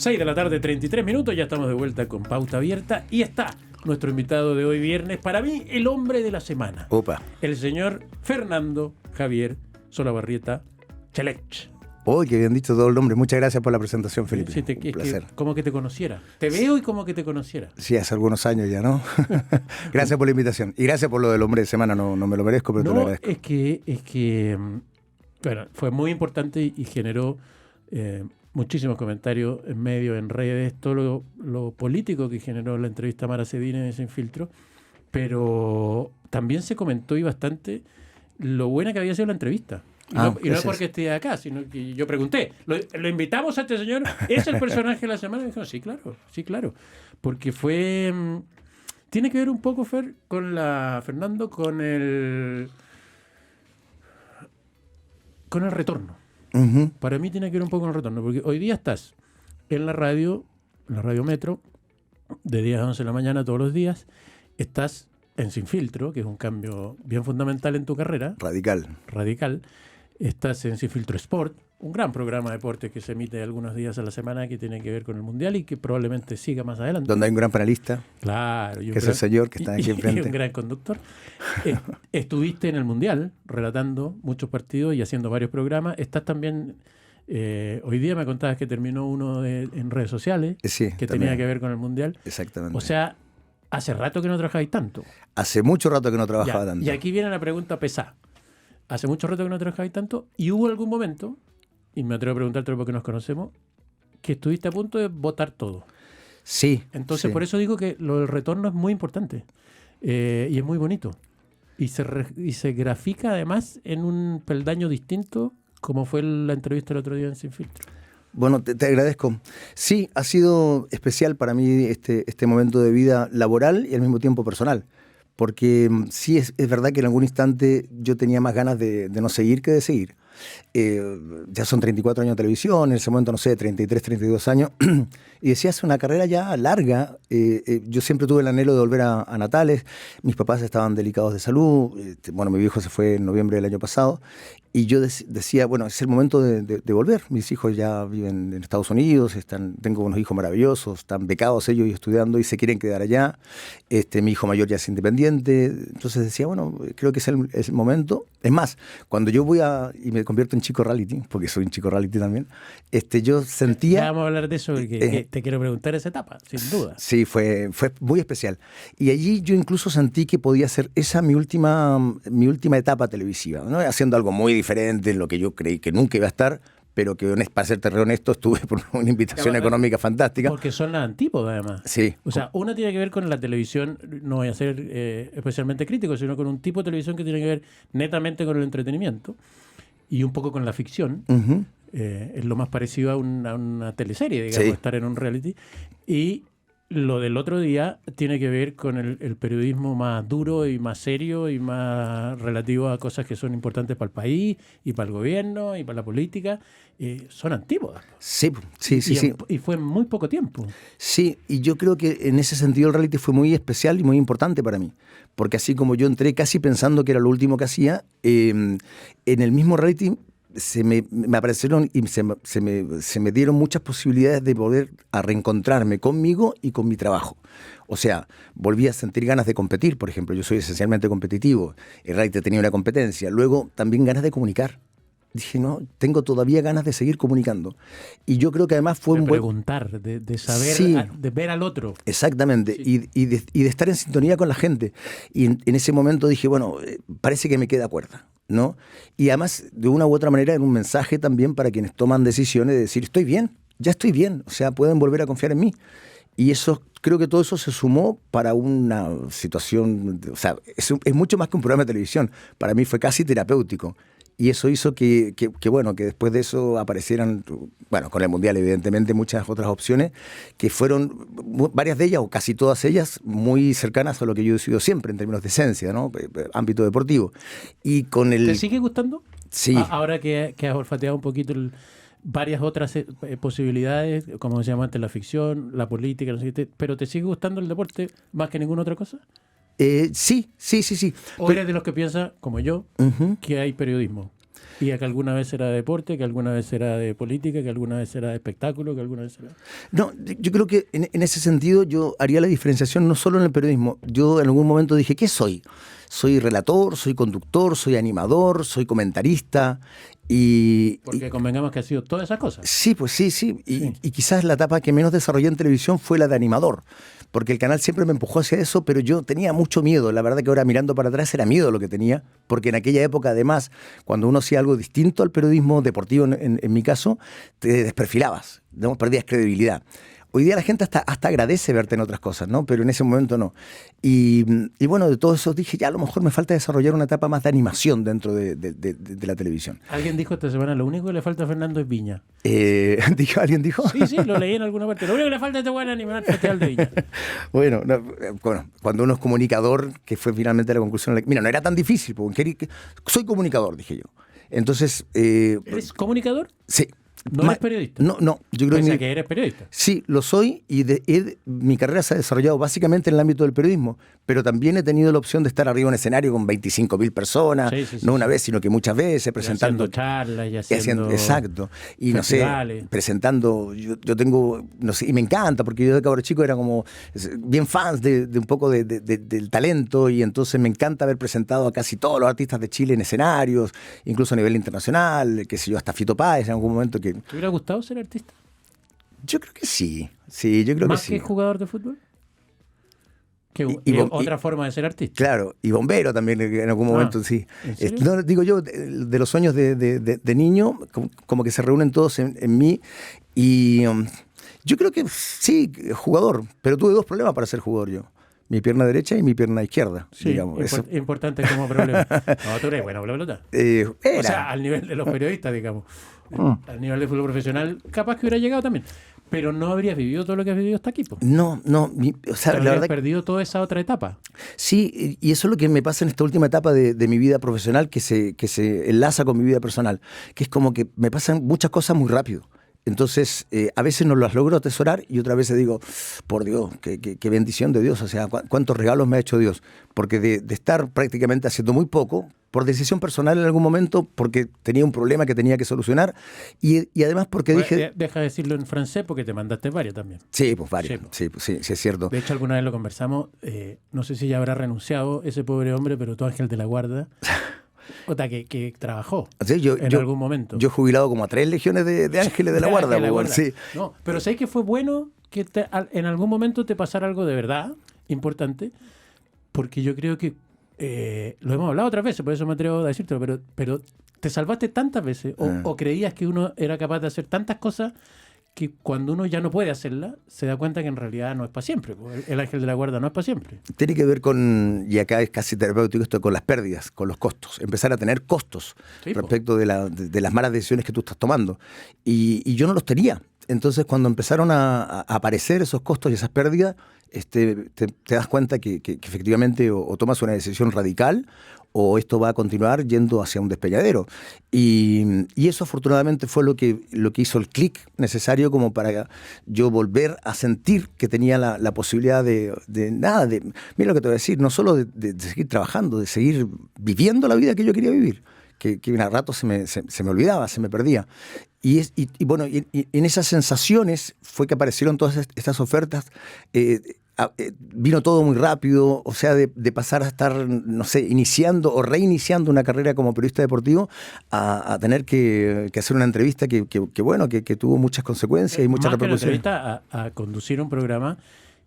6 de la tarde, 33 minutos, ya estamos de vuelta con Pauta Abierta y está nuestro invitado de hoy viernes, para mí el hombre de la semana. Opa. El señor Fernando Javier Solabarrieta Chelech. Uy, qué bien dicho todo el nombre. Muchas gracias por la presentación, Felipe. Sí, Un placer. Como que te conociera. Te veo y como que te conociera. Sí, hace algunos años ya, ¿no? Gracias por la invitación. Y gracias por lo del hombre de semana. No me lo merezco, pero te lo agradezco. Es que bueno, fue muy importante y generó muchísimos comentarios en medios, en redes, todo lo político que generó la entrevista a Mara Cedine de Sin Filtro, pero también se comentó y bastante lo buena que había sido la entrevista. Y no porque esté acá, sino que yo pregunté, ¿lo invitamos a este señor? ¿Es el personaje de la semana? Y dijo, sí, claro. Porque fue... tiene que ver un poco, Fer, Fernando, con el retorno. Uh-huh. Para mí tiene que ver un poco con el retorno, porque hoy día estás en la radio Metro, de 10 a 11 de la mañana todos los días, estás en Sin Filtro, que es un cambio bien fundamental en tu carrera. Radical. Estás en Sin Filtro Sport, un gran programa de deportes que se emite algunos días a la semana que tiene que ver con el Mundial y que probablemente siga más adelante. Donde hay un gran panelista. Claro. Que es el señor que está aquí enfrente. Y un gran conductor. Estuviste en el Mundial relatando muchos partidos y haciendo varios programas. Estás también... hoy día me contabas que terminó uno en redes sociales que tenía que ver con el Mundial. Exactamente. O sea, hace rato que no trabajáis tanto. Hace mucho rato que no trabajaba tanto. Y aquí viene la pregunta pesada. Hace mucho rato que no trabajáis tanto y hubo algún momento, y me atrevo a preguntarte porque nos conocemos, que estuviste a punto de botar todo. Sí. Entonces, por eso digo que lo del retorno es muy importante y es muy bonito. Y se grafica además en un peldaño distinto, como fue la entrevista el otro día en Sin Filtro. Bueno, te agradezco. Sí, ha sido especial para mí este momento de vida laboral y al mismo tiempo personal. Porque sí es verdad que en algún instante yo tenía más ganas de no seguir que de seguir. Ya son 34 años de televisión, en ese momento, no sé, 33, 32 años, y decía, hace una carrera ya larga. Yo siempre tuve el anhelo de volver a Natales, mis papás estaban delicados de salud, bueno, mi viejo se fue en noviembre del año pasado, y yo decía, bueno, es el momento de volver. Mis hijos ya viven en Estados Unidos, tengo unos hijos maravillosos, están becados ellos y estudiando y se quieren quedar allá. Mi hijo mayor ya es independiente, entonces decía, bueno, creo que es el momento. Es más, cuando yo y me convierto en chico reality, porque soy un chico reality también, yo sentía... Ya vamos a hablar de eso, que te quiero preguntar esa etapa, sin duda. Sí, fue muy especial. Y allí yo incluso sentí que podía ser esa mi última etapa televisiva, ¿no? Haciendo algo muy diferente en lo que yo creí que nunca iba a estar, pero que, para serte honesto, estuve por una invitación económica fantástica. Porque son las antípodas, además. Sí. O sea, una tiene que ver con la televisión, no voy a ser especialmente crítico, sino con un tipo de televisión que tiene que ver netamente con el entretenimiento y un poco con la ficción. Uh-huh. Es lo más parecido a una teleserie, digamos, estar en un reality. Y lo del otro día tiene que ver con el periodismo más duro y más serio y más relativo a cosas que son importantes para el país y para el gobierno y para la política. Son antípodas. Sí. Y fue en muy poco tiempo. Sí, y yo creo que en ese sentido el reality fue muy especial y muy importante para mí. Porque así como yo entré casi pensando que era lo último que hacía, en el mismo reality me aparecieron y se me dieron muchas posibilidades de poder a reencontrarme conmigo y con mi trabajo. O sea, volví a sentir ganas de competir, por ejemplo. Yo soy esencialmente competitivo. El reality tenía una competencia. Luego también ganas de comunicar. Dije, no, tengo todavía ganas de seguir comunicando. Y yo creo que además fue un buen... preguntar, de saber, sí, de ver al otro. Exactamente, sí. y de estar en sintonía con la gente. Y en ese momento dije, bueno, parece que me queda cuerda, ¿no? Y además, de una u otra manera, era un mensaje también para quienes toman decisiones de decir, estoy bien, ya estoy bien, o sea, pueden volver a confiar en mí. Y eso, creo que todo eso se sumó para una situación, o sea, es mucho más que un programa de televisión. Para mí fue casi terapéutico. Y eso hizo que después de eso aparecieran, bueno, con el Mundial evidentemente, muchas otras opciones que fueron, varias de ellas o casi todas ellas, muy cercanas a lo que yo he sido siempre en términos de esencia, ¿no? Ámbito deportivo. Y con el... ¿Te sigue gustando? Sí. Ahora que has olfateado un poquito varias otras posibilidades, como decíamos antes, la ficción, la política, no sé qué, pero ¿te sigue gustando el deporte más que ninguna otra cosa? Sí. ¿O eres de los que piensa, como yo, que hay periodismo? Y que alguna vez era de deporte, que alguna vez era de política, que alguna vez era de espectáculo, que alguna vez era... No, yo creo que en ese sentido yo haría la diferenciación no solo en el periodismo. Yo en algún momento dije, ¿qué soy? Soy relator, soy conductor, soy animador, soy comentarista Porque convengamos que ha sido todas esas cosas. Sí, pues sí. Y quizás la etapa que menos desarrollé en televisión fue la de animador, porque el canal siempre me empujó hacia eso, pero yo tenía mucho miedo. La verdad que ahora mirando para atrás era miedo lo que tenía, porque en aquella época además, cuando uno hacía algo distinto al periodismo deportivo, en mi caso, te desperfilabas, ¿no? Perdías credibilidad. Hoy día la gente hasta agradece verte en otras cosas, ¿no? Pero en ese momento no. Y bueno, de todo eso dije, ya a lo mejor me falta desarrollar una etapa más de animación dentro de la televisión. Alguien dijo esta semana, lo único que le falta a Fernando es Viña. ¿Alguien dijo? Sí, lo leí en alguna parte. Lo único que le falta a este weón es animar el Festival de Viña. Bueno, cuando uno es comunicador, que fue finalmente la conclusión. Mira, no era tan difícil, porque soy comunicador, dije yo. Entonces... ¿Eres comunicador? Sí. ¿No eres periodista? No. Yo creo que eres periodista. Sí, lo soy y mi carrera se ha desarrollado básicamente en el ámbito del periodismo, pero también he tenido la opción de estar arriba en un escenario con 25.000 personas, no una vez, sino que muchas veces, presentando... Y haciendo charlas y haciendo... Exacto. Y festivales. No sé, presentando... Yo tengo... No sé, y me encanta, porque yo de cabro chico era como bien fans de un poco del talento, y entonces me encanta haber presentado a casi todos los artistas de Chile en escenarios, incluso a nivel internacional, qué sé yo, hasta Fito Páez en algún momento que... ¿Te hubiera gustado ser artista? Yo creo que sí. Sí, yo creo que sí. ¿Más que jugador de fútbol? Otra forma de ser artista. Claro, y bombero también en algún momento, sí. ¿En serio? No, digo yo, de los sueños de niño, como que se reúnen todos en mí. Y yo creo que sí, jugador. Pero tuve dos problemas para ser jugador yo. Mi pierna derecha y mi pierna izquierda, sí, digamos. Importante como problema. No, tú eres bueno para la pelota. O sea, al nivel de los periodistas, digamos. Al nivel del fútbol profesional, capaz que hubiera llegado también. Pero no habrías vivido todo lo que has vivido hasta aquí, po. No. O sea, la verdad, perdido toda esa otra etapa. Sí, y eso es lo que me pasa en esta última etapa de mi vida profesional, que se enlaza con mi vida personal. Que es como que me pasan muchas cosas muy rápido. Entonces, a veces no las logro atesorar y otras veces digo, por Dios, qué bendición de Dios, o sea, cuántos regalos me ha hecho Dios. Porque de estar prácticamente haciendo muy poco, por decisión personal en algún momento, porque tenía un problema que tenía que solucionar, y además porque dije... Deja de decirlo en francés porque te mandaste varias también. Sí, pues varias, sí, es cierto. De hecho, alguna vez lo conversamos, no sé si ya habrá renunciado ese pobre hombre, pero tu ángel de la guarda... que trabajó en algún momento. Yo he jubilado como a 3 legiones de ángeles de la guarda. Sí. No, pero ¿sabes que fue bueno que en algún momento te pasara algo de verdad importante? Porque yo creo que lo hemos hablado otras veces, por eso me atrevo a decírtelo, pero te salvaste tantas veces o creías que uno era capaz de hacer tantas cosas que cuando uno ya no puede hacerla, se da cuenta que en realidad no es para siempre. El ángel de la guarda no es para siempre. Tiene que ver con, y acá es casi terapéutico esto, con las pérdidas, con los costos. Empezar a tener costos respecto de las malas decisiones que tú estás tomando. Y yo no los tenía. Entonces, cuando empezaron a aparecer esos costos y esas pérdidas, te das cuenta que efectivamente o tomas una decisión radical o esto va a continuar yendo hacia un despeñadero. Y eso afortunadamente fue lo que hizo el clic necesario como para yo volver a sentir que tenía la posibilidad mira lo que te voy a decir, no solo de seguir trabajando, de seguir viviendo la vida que yo quería vivir, que a rato se me olvidaba, se me perdía. Y bueno, en esas sensaciones fue que aparecieron todas estas ofertas. Vino todo muy rápido, o sea, de pasar a estar, no sé, iniciando o reiniciando una carrera como periodista deportivo a tener que hacer una entrevista que tuvo muchas consecuencias y muchas repercusiones. Más que una entrevista, a conducir un programa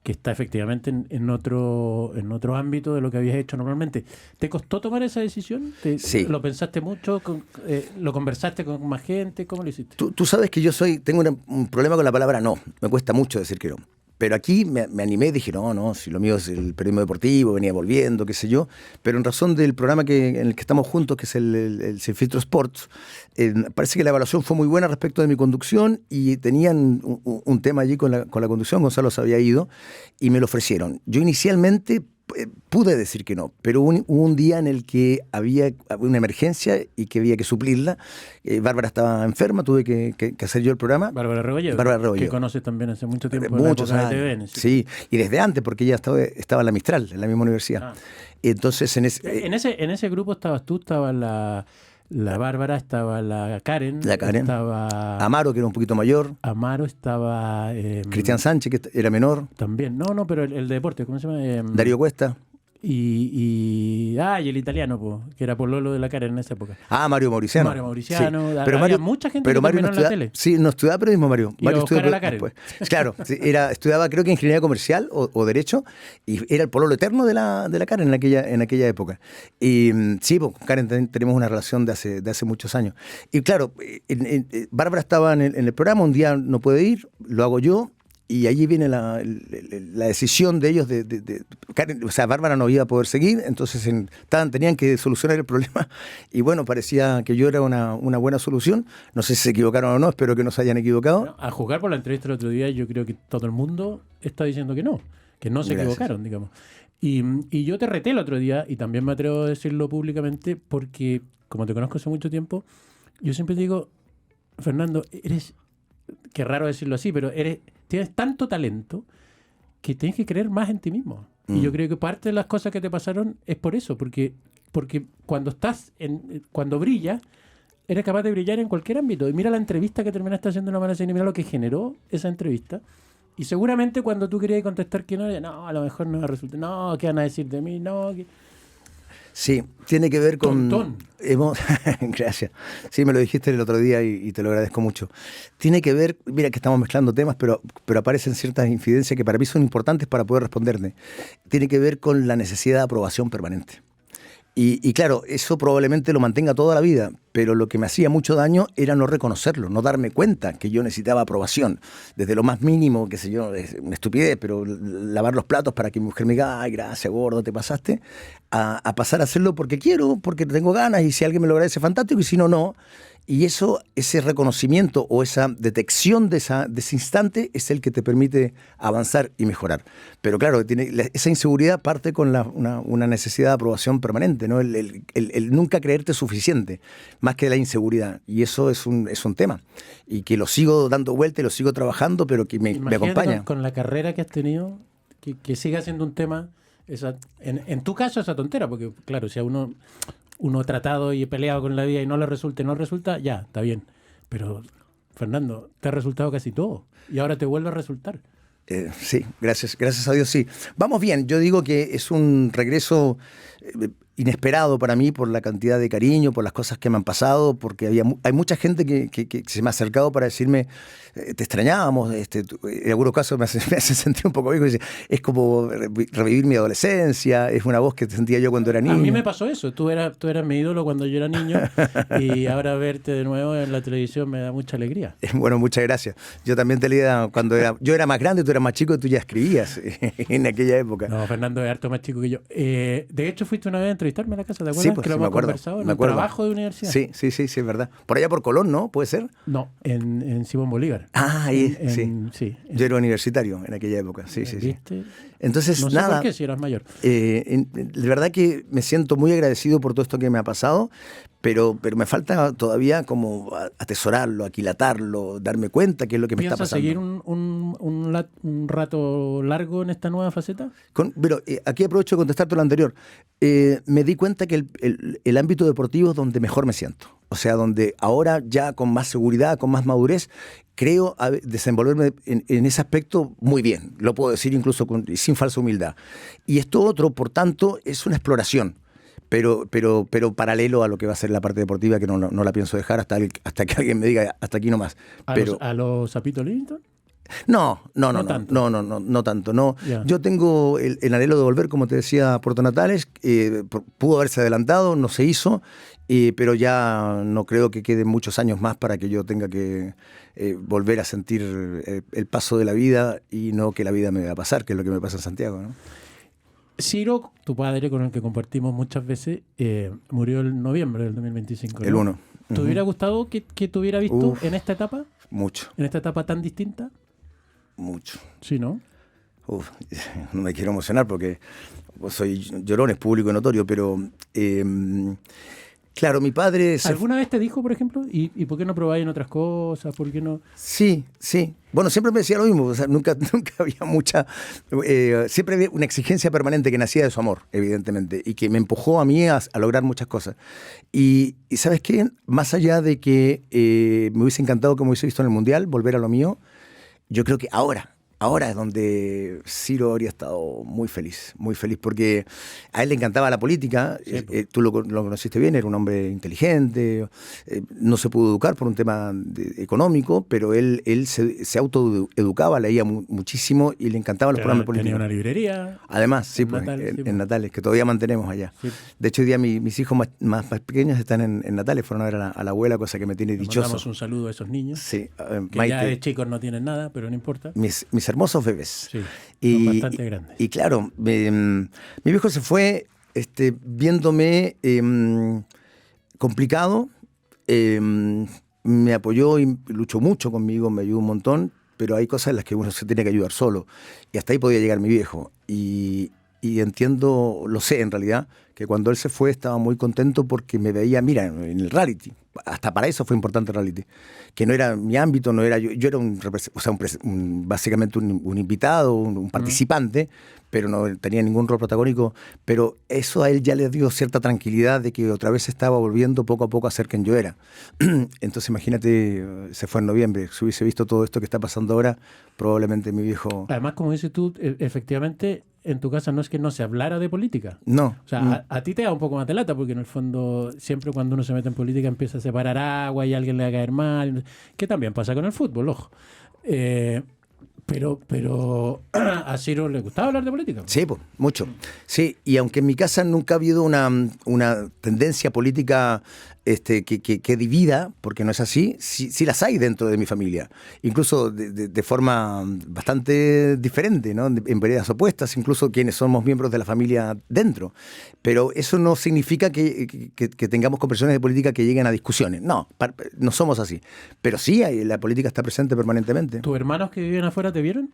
que está efectivamente en otro ámbito de lo que habías hecho normalmente. ¿Te costó tomar esa decisión? Sí. ¿Lo pensaste mucho? ¿Lo conversaste con más gente? ¿Cómo lo hiciste? Tú sabes que tengo un problema con la palabra no. Me cuesta mucho decir que no. Pero aquí me animé y dije, no, si lo mío es el periodismo deportivo, venía volviendo, qué sé yo. Pero en razón del programa en el que estamos juntos, que es el Sin Filtro Sports, parece que la evaluación fue muy buena respecto de mi conducción y tenían un tema allí con la conducción. Gonzalo se había ido y me lo ofrecieron. Yo inicialmente pude decir que no, pero hubo un día en el que había una emergencia y que había que suplirla. Bárbara estaba enferma, tuve que hacer yo el programa. Bárbara Rebolledo, que conoces también hace mucho tiempo. Muchos años. De TVN, sí, y desde antes, porque ella estaba en la Mistral, en la misma universidad. Entonces, en ese grupo estabas tú, estaba la Bárbara, estaba la Karen, estaba Amaro, que era un poquito mayor, Amaro, estaba Cristian Sánchez, que era menor, también, no, pero el de deporte, ¿cómo se llama? Darío Cuesta. Y el italiano, po, que era pololo de la Karen en esa época. Mario Mauriciano. Mario Mauriciano. Sí. Pero había mucha gente que Mario terminó en la tele. Sí, no estudiaba periodismo, Mario. Y Mario estudiaba a la Karen. Claro, sí, estudiaba creo que ingeniería comercial o derecho, y era el pololo eterno de la Karen en aquella época. Y sí, pues, con Karen tenemos una relación de hace muchos años. Y claro, Bárbara estaba en el programa, un día no puede ir, lo hago yo. Y allí viene la decisión de ellos Karen, o sea, Bárbara no iba a poder seguir, entonces tenían que solucionar el problema, y bueno, parecía que yo era una buena solución. No sé si se equivocaron o no, espero que no se hayan equivocado. Bueno, a juzgar por la entrevista el otro día, yo creo que todo el mundo está diciendo que no se equivocaron, digamos. Y yo te reté el otro día, y también me atrevo a decirlo públicamente, porque como te conozco hace mucho tiempo, yo siempre digo, Fernando, qué raro decirlo así, pero tienes tanto talento que tienes que creer más en ti mismo. Y yo creo que parte de las cosas que te pasaron es por eso, porque cuando brillas, eres capaz de brillar en cualquier ámbito. Y mira la entrevista que terminaste haciendo en la Mara Cine, mira lo que generó esa entrevista. Y seguramente cuando tú querías contestar que no, a lo mejor no resulta, no, ¿qué van a decir de mí? No, Sí, tiene que ver con... Tontón. Gracias. Sí, me lo dijiste el otro día y te lo agradezco mucho. Tiene que ver, mira que estamos mezclando temas, pero aparecen ciertas infidencias que para mí son importantes para poder responderte. Tiene que ver con la necesidad de aprobación permanente. Y claro, eso probablemente lo mantenga toda la vida, pero lo que me hacía mucho daño era no reconocerlo, no darme cuenta que yo necesitaba aprobación. Desde lo más mínimo, qué sé yo, es una estupidez, pero lavar los platos para que mi mujer me diga, ay, gracias, gordo, te pasaste, a pasar a hacerlo porque quiero, porque tengo ganas, y si alguien me lo agradece, fantástico, y si no, no. Y ese reconocimiento o esa detección de ese instante es el que te permite avanzar y mejorar. Pero claro, esa inseguridad parte con una necesidad de aprobación permanente, ¿no? El nunca creerte suficiente, más que la inseguridad. Y eso es un tema. Y que lo sigo dando vuelta y lo sigo trabajando, pero que me acompaña. Con la carrera que has tenido, que siga siendo un tema, en tu caso esa tontera, porque claro, si a uno tratado y peleado con la vida y no resulta, ya, está bien. Pero, Fernando, te ha resultado casi todo. Y ahora te vuelve a resultar. Sí, gracias a Dios, sí. Vamos bien, yo digo que es un regreso inesperado para mí por la cantidad de cariño, por las cosas que me han pasado, porque hay mucha gente que se me ha acercado para decirme, te extrañábamos, en algunos casos me hace sentir un poco viejo, es como revivir mi adolescencia, es una voz que sentía yo cuando era niño. A mí me pasó eso, tú eras mi ídolo cuando yo era niño, y ahora verte de nuevo en la televisión me da mucha alegría. Bueno, muchas gracias. Yo también te leía cuando yo era más grande, tú eras más chico y tú ya escribías en aquella época. No, Fernando es harto más chico que yo. De hecho, fuiste una vez a entrevistarme a la casa, ¿te acuerdas? Sí, pues, que lo hemos conversado en un trabajo de universidad. Sí, es verdad. Por allá por Colón, ¿no? ¿Puede ser? No, en Simón Bolívar. Ahí, sí. Yo era universitario en aquella época, sí. Entonces, no sé por qué, si eras mayor. De verdad que me siento muy agradecido por todo esto que me ha pasado, pero me falta todavía como atesorarlo, aquilatarlo, darme cuenta qué es lo que me está pasando. ¿Piensas seguir un rato largo en esta nueva faceta? Pero aquí aprovecho de contestarte lo anterior. Me di cuenta que el ámbito deportivo es donde mejor me siento. O sea, donde ahora ya con más seguridad, con más madurez, creo desenvolverme en ese aspecto muy bien. Lo puedo decir incluso sin falsa humildad. Y esto otro, por tanto, es una exploración. Pero paralelo a lo que va a ser la parte deportiva, que no la pienso dejar hasta que alguien me diga hasta aquí nomás. ¿A los Zapito Livington? No tanto. No. Yeah. Yo tengo el anhelo de volver, como te decía, a Puerto Natales. Pudo haberse adelantado, no se hizo, pero ya no creo que queden muchos años más para que yo tenga que volver a sentir el paso de la vida y no que la vida me va a pasar, que es lo que me pasa en Santiago, ¿no? Ciro, tu padre, con el que compartimos muchas veces, murió en noviembre del 2025. ¿no? El 1. ¿Te hubiera gustado que te hubiera visto en esta etapa? Mucho. ¿En esta etapa tan distinta? Mucho. Sí, ¿no? No me quiero emocionar porque soy llorón, es público y notorio, pero Claro, mi padre... ¿Alguna vez te dijo, por ejemplo, y por qué no probáis en otras cosas? ¿Por qué no? Sí, sí. Bueno, siempre me decía lo mismo, o sea, nunca había mucha... siempre había una exigencia permanente que nacía de su amor, evidentemente, y que me empujó a mí a lograr muchas cosas. Y ¿sabes qué? Más allá de que me hubiese encantado, como hubiese visto en el Mundial, volver a lo mío, yo creo que ahora es donde Ciro habría estado muy feliz, porque a él le encantaba la política, Sí, tú lo conociste bien, era un hombre inteligente, no se pudo educar por un tema económico, pero él se autoeducaba, leía muchísimo y le encantaban los programas políticos. Tenía una librería. Además, sí, pues, en Natales, que todavía mantenemos allá. Sí. De hecho, hoy día mis hijos más pequeños están en Natales, fueron a ver a la abuela, cosa que me tiene dichoso. Mandamos un saludo a esos niños, sí, que Maite, ya de chicos no tienen nada, pero no importa. Mis hermosos bebés. Sí, son bastante grandes. Y claro, mi viejo se fue viéndome complicado, me apoyó y luchó mucho conmigo, me ayudó un montón, pero hay cosas en las que uno se tiene que ayudar solo. Y hasta ahí podía llegar mi viejo. Y entiendo, lo sé en realidad, que cuando él se fue estaba muy contento porque me veía, mira, en el reality. Hasta para eso fue importante el reality. Que no era mi ámbito, no era yo era básicamente un invitado, un participante, pero no tenía ningún rol protagónico. Pero eso a él ya le dio cierta tranquilidad de que otra vez estaba volviendo poco a poco a ser quien yo era. Entonces imagínate, se fue en noviembre, si hubiese visto todo esto que está pasando ahora, probablemente mi viejo... Además, como dices tú, efectivamente, en tu casa no es que no se hablara de política. No. O sea, a ti te da un poco más de lata, porque en el fondo siempre cuando uno se mete en política empieza a separar agua y a alguien le va a caer mal, que también pasa con el fútbol, ojo. Pero a Ciro le gustaba hablar de política. Sí, pues, mucho. Sí, y aunque en mi casa nunca ha habido una tendencia política que divida, porque no es así, sí las hay dentro de mi familia. Incluso de forma bastante diferente, ¿no? En veredas opuestas, incluso quienes somos miembros de la familia dentro. Pero eso no significa que tengamos conversaciones de política que lleguen a discusiones. No, no somos así. Pero sí, la política está presente permanentemente. ¿Tus hermanos que viven afuera te vieron?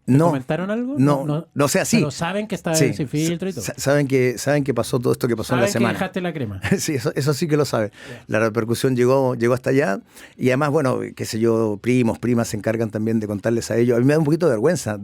¿Te no, comentaron algo? No, o sea, sí. Pero saben que está sin filtro y todo. Saben que pasó todo esto que pasó en la semana. Saben que dejaste la crema. Sí, eso sí que lo sabe. Yeah. La repercusión llegó hasta allá. Y además, bueno, qué sé yo, primos, primas se encargan también de contarles a ellos. A mí me da un poquito de vergüenza.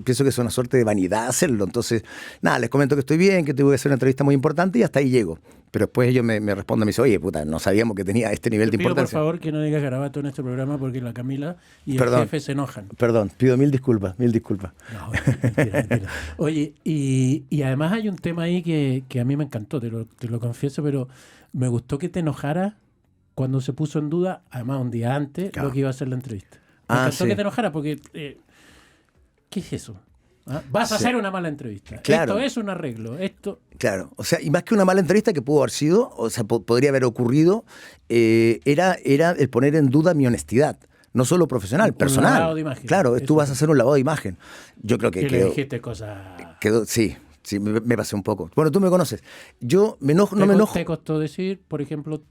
Pienso que es una suerte de vanidad hacerlo. Entonces, nada, les comento que estoy bien, que tuve que hacer una entrevista muy importante y hasta ahí llego. Pero después ellos me responden, me dicen, oye, puta, no sabíamos que tenía este nivel de importancia. Por favor, que no digas garabato en este programa porque la Camila y el jefe se enojan. Perdón, pido mil disculpas. No, mentira. Oye, y además hay un tema ahí que a mí me encantó, te lo confieso, pero me gustó que te enojara cuando se puso en duda, además un día antes, lo que iba a ser la entrevista. Me encantó que te enojara porque, ¿qué es eso? ¿Ah? Vas a hacer una mala entrevista. Claro. Esto es un arreglo. Claro, o sea, y más que una mala entrevista que pudo haber sido, o sea, podría haber ocurrido, era el poner en duda mi honestidad. No solo profesional, personal. Un lavado de imagen. Claro, tú vas a hacer un lavado de imagen. Yo creo que le dijiste cosas... Sí, me pasé un poco. Bueno, tú me conoces. Yo no me enojo. ¿Te costó decir, por ejemplo,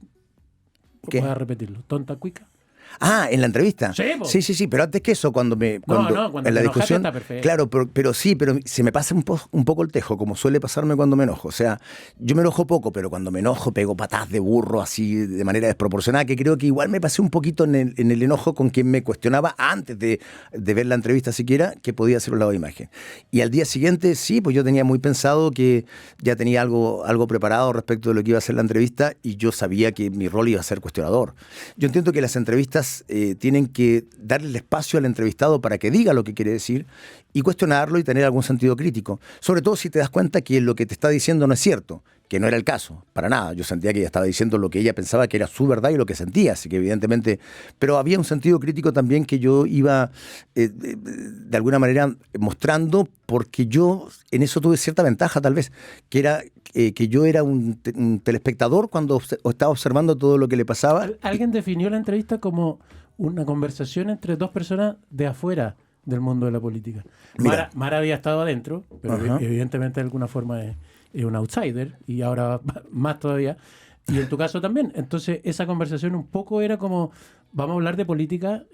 voy a repetirlo, tonta cuica? Ah, en la entrevista. Sí, pero antes que eso, cuando en la discusión, claro, pero se me pasa un poco el tejo, como suele pasarme cuando me enojo. O sea, yo me enojo poco, pero cuando me enojo pego patadas de burro así de manera desproporcionada, que creo que igual me pasé un poquito en el enojo con quien me cuestionaba antes de ver la entrevista siquiera, que podía hacer un lavado de imagen. Y al día siguiente, sí, pues yo tenía muy pensado que ya tenía algo preparado respecto de lo que iba a ser la entrevista y yo sabía que mi rol iba a ser cuestionador. Yo entiendo que las entrevistas tienen que darle el espacio al entrevistado para que diga lo que quiere decir y cuestionarlo y tener algún sentido crítico. Sobre todo si te das cuenta que lo que te está diciendo no es cierto, que no era el caso, para nada. Yo sentía que ella estaba diciendo lo que ella pensaba que era su verdad y lo que sentía, así que evidentemente... Pero había un sentido crítico también que yo iba de alguna manera mostrando, porque yo en eso tuve cierta ventaja tal vez, que era que yo era un telespectador cuando estaba observando todo lo que le pasaba. Alguien definió la entrevista como una conversación entre dos personas de afuera del mundo de la política. Mara había estado adentro, pero evidentemente de alguna forma es un outsider y ahora más todavía. Y en tu caso también. Entonces esa conversación un poco era como, vamos a hablar de política,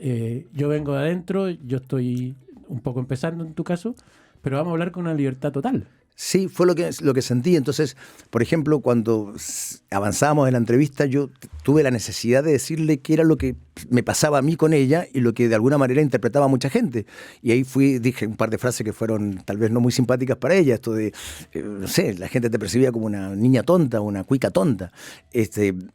yo vengo de adentro, yo estoy un poco empezando en tu caso, pero vamos a hablar con una libertad total. Sí, fue lo que sentí. Entonces, por ejemplo, cuando avanzábamos en la entrevista, yo tuve la necesidad de decirle qué era lo que me pasaba a mí con ella y lo que de alguna manera interpretaba mucha gente. Y ahí dije un par de frases que fueron tal vez no muy simpáticas para ella. Esto de, no sé, la gente te percibía como una niña tonta, una cuica tonta.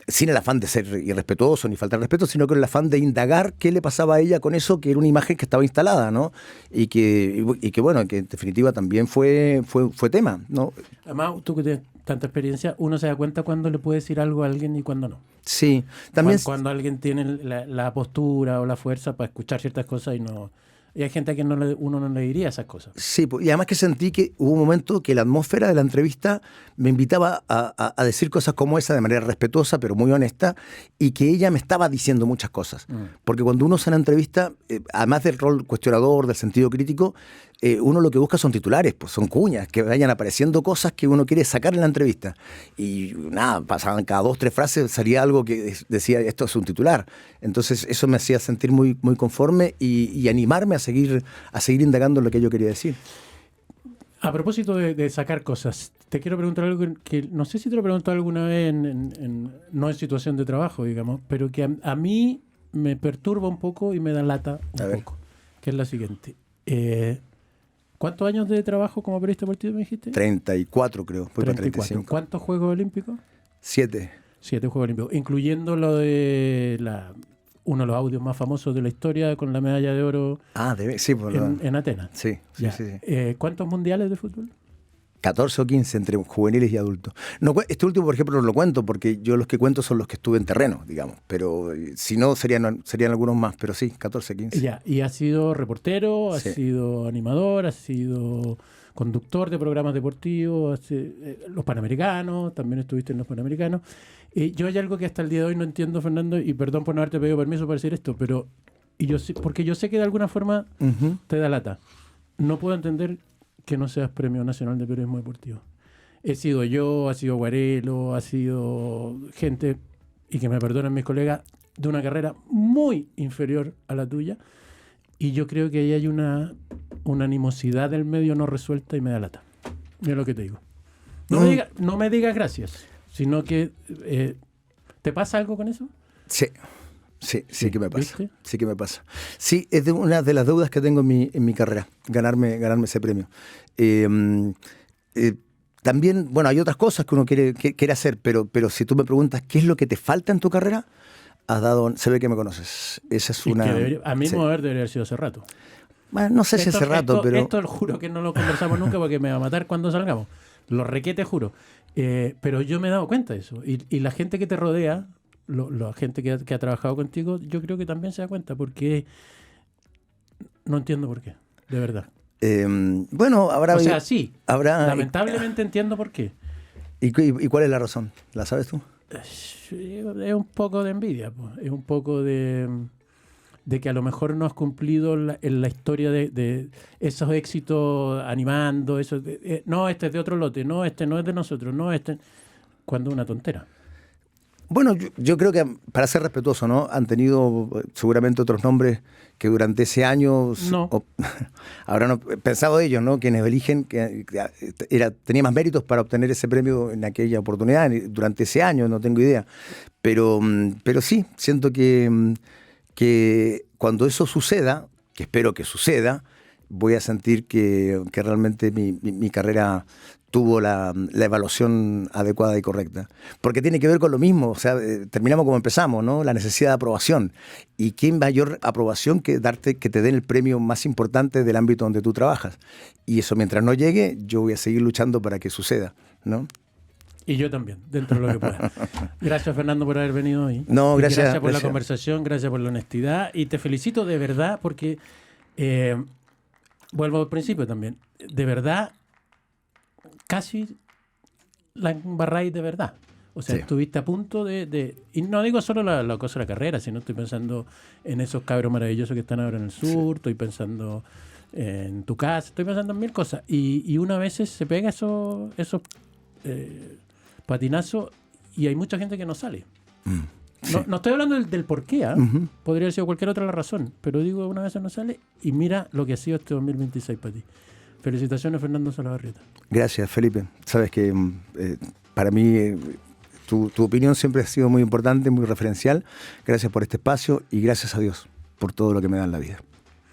Sin el afán de ser irrespetuoso ni faltar respeto, sino con el afán de indagar qué le pasaba a ella con eso, que era una imagen que estaba instalada, ¿no? Y que bueno, que en definitiva también fue tema, ¿no? Además, tú que tienes tanta experiencia, uno se da cuenta cuando le puede decir algo a alguien y cuando no. Sí, también. Cuando alguien tiene la postura o la fuerza para escuchar ciertas cosas y no... Y hay gente a quien uno no le diría esas cosas. Sí, y además que sentí que hubo un momento que la atmósfera de la entrevista me invitaba a decir cosas como esa de manera respetuosa, pero muy honesta, y que ella me estaba diciendo muchas cosas. Porque cuando uno hace una entrevista, además del rol cuestionador, del sentido crítico, uno lo que busca son titulares, pues son cuñas, que vayan apareciendo cosas que uno quiere sacar en la entrevista. Y nada, pasaban cada 2 o 3 frases, salía algo que decía, esto es un titular. Entonces eso me hacía sentir muy, muy conforme y animarme a seguir indagando en lo que yo quería decir. A propósito de sacar cosas, te quiero preguntar algo que no sé si te lo he preguntado alguna vez, no en situación de trabajo, digamos, pero que a mí me perturba un poco y me da lata un poco, que es la siguiente. ¿Cuántos años de trabajo como periodista deportivo me dijiste? 34 creo, voy para 35. ¿Cuántos Juegos Olímpicos? 7. 7 Juegos Olímpicos, incluyendo lo de uno de los audios más famosos de la historia con la medalla de oro sí, en Atenas. Sí. ¿Cuántos mundiales de fútbol? 14 o 15 entre juveniles y adultos. No, este último, por ejemplo, no lo cuento porque yo los que cuento son los que estuve en terreno, digamos. Pero si no, serían algunos más. Pero sí, 14, 15. Ya, y has sido reportero, has sido animador, has sido conductor de programas deportivos, los Panamericanos, también estuviste en los Panamericanos. Yo hay algo que hasta el día de hoy no entiendo, Fernando, y perdón por no haberte pedido permiso para decir esto, pero porque yo sé que de alguna forma te da lata. No puedo entender que no seas Premio Nacional de Periodismo Deportivo. He sido yo, ha sido Guarelo, ha sido gente, y que me perdonen mis colegas, de una carrera muy inferior a la tuya, y yo creo que ahí hay una animosidad del medio no resuelta y me da lata. Mira lo que te digo. No me digas gracias, sino que ¿te pasa algo con eso? Sí que me pasa. ¿Viste? Sí que me pasa. Sí, es una de las deudas que tengo en mi carrera, ganarme ese premio. También, bueno, hay otras cosas que uno quiere hacer, pero si tú me preguntas qué es lo que te falta en tu carrera, se ve que me conoces. Esa es una... A mí debería haber sido hace rato. Bueno, no sé si hace rato, pero... Esto lo juro que no lo conversamos nunca porque me va a matar cuando salgamos. Lo requete, juro. Pero yo me he dado cuenta de eso. Y la gente que te rodea, la gente que ha trabajado contigo, yo creo que también se da cuenta, porque no entiendo por qué, de verdad. Bueno, sí, lamentablemente entiendo por qué. ¿Y cuál es la razón? ¿La sabes tú? Es un poco de envidia, pues. Es un poco de que a lo mejor no has cumplido en la historia de esos éxitos animando, eso. No, este es de otro lote, no, este no es de nosotros, no, cuando una tontera. Bueno, yo creo que, para ser respetuoso, ¿no? Han tenido seguramente otros nombres que durante ese año habrán pensado ellos, ¿no? Quienes eligen que tenía más méritos para obtener ese premio en aquella oportunidad, durante ese año, no tengo idea. Pero sí, siento que cuando eso suceda, que espero que suceda, voy a sentir que realmente mi carrera tuvo la evaluación adecuada y correcta. Porque tiene que ver con lo mismo, o sea, terminamos como empezamos, ¿no? La necesidad de aprobación. ¿Y qué mayor aprobación que que te den el premio más importante del ámbito donde tú trabajas? Y eso, mientras no llegue, yo voy a seguir luchando para que suceda, ¿no? Y yo también, dentro de lo que pueda. Gracias, Fernando, por haber venido hoy. No, Gracias por la conversación, gracias por la honestidad. Y te felicito de verdad porque, vuelvo al principio también, de verdad, casi la embarráis de verdad. O sea, estuviste a punto y no digo solo la cosa de la carrera, sino estoy pensando en esos cabros maravillosos que están ahora en el sur, estoy pensando en tu casa, estoy pensando en mil cosas. Y una vez se pega esos patinazos y hay mucha gente que no sale. No estoy hablando del por qué, podría haber sido cualquier otra razón, pero digo, una vez no sale y mira lo que ha sido este 2026 para ti. Felicitaciones, Fernando Salabarrieta. Gracias, Felipe. Sabes que para mí tu opinión siempre ha sido muy importante, muy referencial. Gracias por este espacio y gracias a Dios por todo lo que me da en la vida.